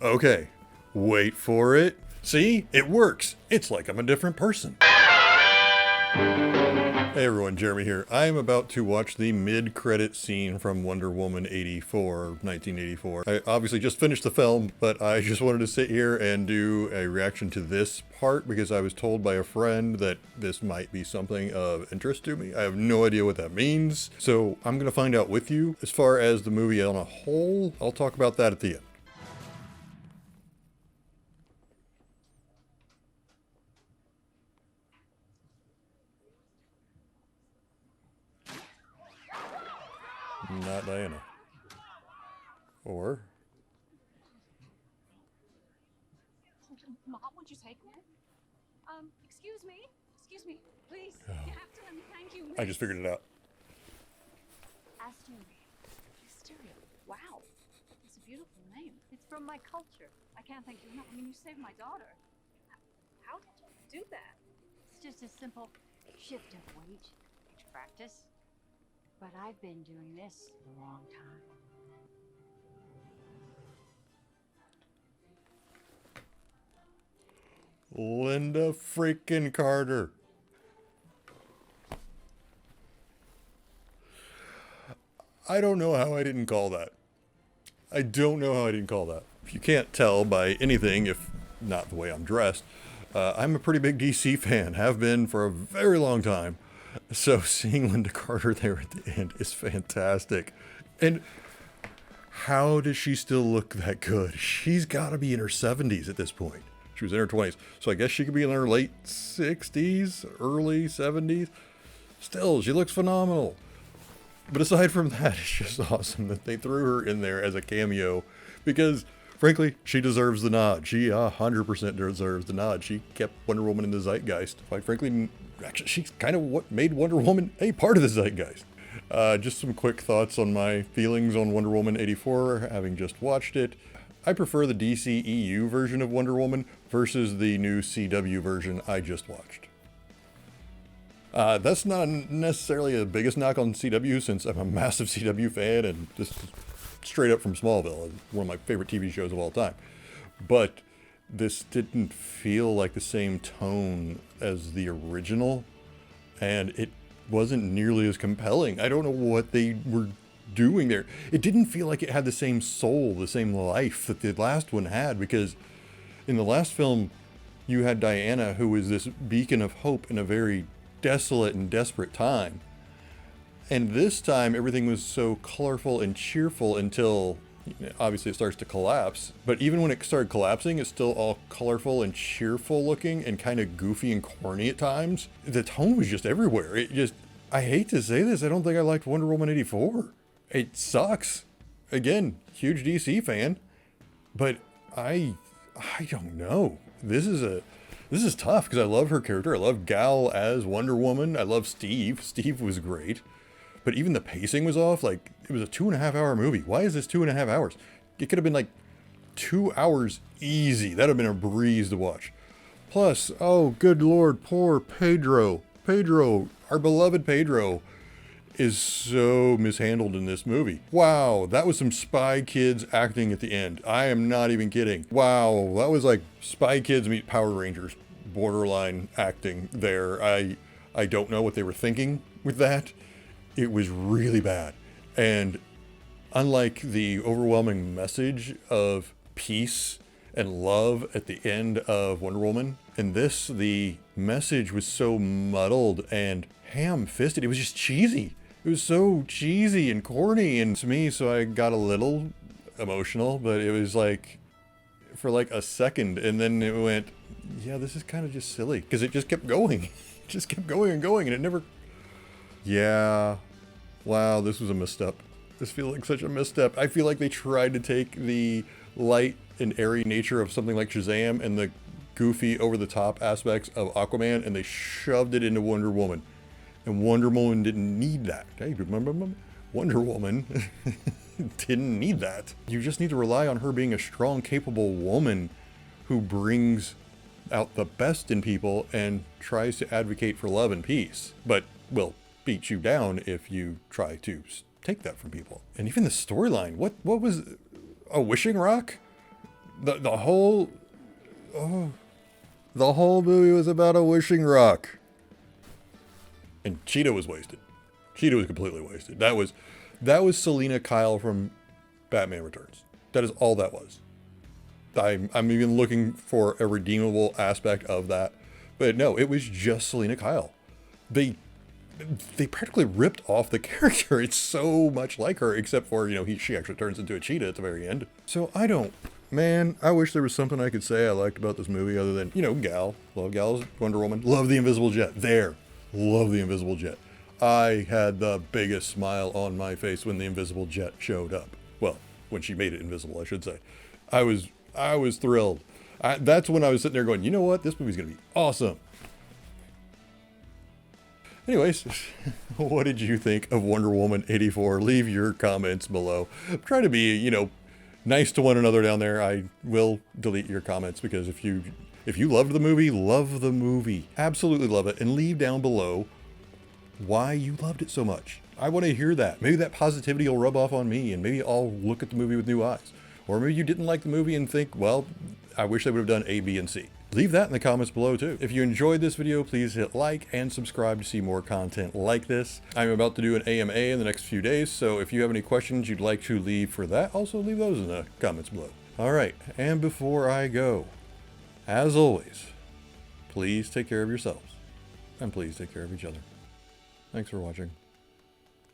Okay, wait for it. See, it works. It's like I'm a different person. Hey everyone, Jeremy here. I am about to watch the mid-credit scene from Wonder Woman 84, 1984. I obviously just finished the film, but I just wanted to sit here and do a reaction to this part because I was told by a friend that this might be something of interest to me. I have no idea what that means, so I'm going to find out with you. As far as the movie on a whole, I'll talk about that at the end. Not Diana. Or... Mom, would you take me? Excuse me, please. You have to let me thank you. I just figured it out. Asteria. Wow. It's a beautiful name. It's from my culture. I can't thank you enough. I mean, you saved my daughter. How did you do that? It's just a simple shift of weight, practice. But I've been doing this a long time. Linda freaking Carter. I don't know how I didn't call that. I don't know how I didn't call that. If you can't tell by anything, if not the way I'm dressed, I'm a pretty big DC fan, have been for a very long time. So seeing Linda Carter there at the end is fantastic. And how does she still look that good? She's got to be in her 70s at this point. She was in her 20s. So I guess she could be in her late 60s, early 70s. Still, she looks phenomenal. But aside from that, it's just awesome that they threw her in there as a cameo because, frankly, she deserves the nod. She 100% deserves the nod. She kept Wonder Woman in the zeitgeist. Quite frankly, actually, she's kind of what made Wonder Woman a part of the zeitgeist. Just some quick thoughts on my feelings on Wonder Woman 84, having just watched it. I prefer the DCEU version of Wonder Woman versus the new CW version I just watched. That's not necessarily the biggest knock on CW since I'm a massive CW fan and this is straight up from Smallville, one of my favorite TV shows of all time. But this didn't feel like the same tone as the original, and it wasn't nearly as compelling. I don't know what they were doing there. It didn't feel like it had the same soul, the same life that the last one had, because in the last film, you had Diana, who was this beacon of hope in a very desolate and desperate time. And this time, everything was so colorful and cheerful until, obviously, it starts to collapse. But even when it started collapsing, it's still all colorful and cheerful looking and kind of goofy and corny at times. The tone was just everywhere. I hate to say this, I don't think I liked Wonder Woman 84. It sucks. Again, huge DC fan. But I don't know. This is tough because I love her character. I love Gal as Wonder Woman. I love Steve. Steve was great. But even the pacing was off. Like, it was a 2.5-hour movie. Why is this 2.5 hours? It could have been like 2 hours easy. That'd have been a breeze to watch. Plus, oh, good Lord, poor Pedro. Pedro, our beloved Pedro, is so mishandled in this movie. Wow, that was some Spy Kids acting at the end. I am not even kidding. Wow, that was like Spy Kids meet Power Rangers borderline acting there. I don't know what they were thinking with that. It was really bad. And unlike the overwhelming message of peace and love at the end of Wonder Woman, in this, the message was so muddled and ham-fisted. It was just cheesy. It was so cheesy and corny and to me, so I got a little emotional, but it was like for like a second and then it went, yeah, this is kind of just silly because it just kept going. It just kept going and going and it never... Yeah, wow, this was a misstep. This feels like such a misstep. I feel like they tried to take the light and airy nature of something like Shazam and the goofy over-the-top aspects of Aquaman and they shoved it into Wonder Woman. And Wonder Woman didn't need that. Hey, remember? Wonder Woman didn't need that. You just need to rely on her being a strong, capable woman who brings out the best in people and tries to advocate for love and peace, but will beat you down if you try to take that from people. And even the storyline, what was a wishing rock? The whole movie was about a wishing rock. And Cheetah was wasted. Cheetah was completely wasted. That was Selina Kyle from Batman Returns. That is all that was. I'm even looking for a redeemable aspect of that. But no, it was just Selina Kyle. They practically ripped off the character. It's so much like her, except for, she actually turns into a cheetah at the very end. So I wish there was something I could say I liked about this movie other than, Gal. Love Gal's Wonder Woman. Love the Invisible Jet. Love the Invisible Jet. I had the biggest smile on my face when the Invisible Jet showed up. Well, when she made it invisible, I should say. I was thrilled. That's when I was sitting there going, you know what? This movie's going to be awesome. Anyways, what did you think of Wonder Woman 84? Leave your comments below. Try to be, nice to one another down there. I will delete your comments because if you loved the movie, love the movie. Absolutely love it. And leave down below why you loved it so much. I want to hear that. Maybe that positivity will rub off on me and maybe I'll look at the movie with new eyes. Or maybe you didn't like the movie and think, well, I wish they would have done A, B, and C. Leave that in the comments below too. If you enjoyed this video, please hit like and subscribe to see more content like this. I'm about to do an AMA in the next few days, so if you have any questions you'd like to leave for that, also leave those in the comments below. All right, and before I go, as always, please take care of yourselves and please take care of each other. Thanks for watching.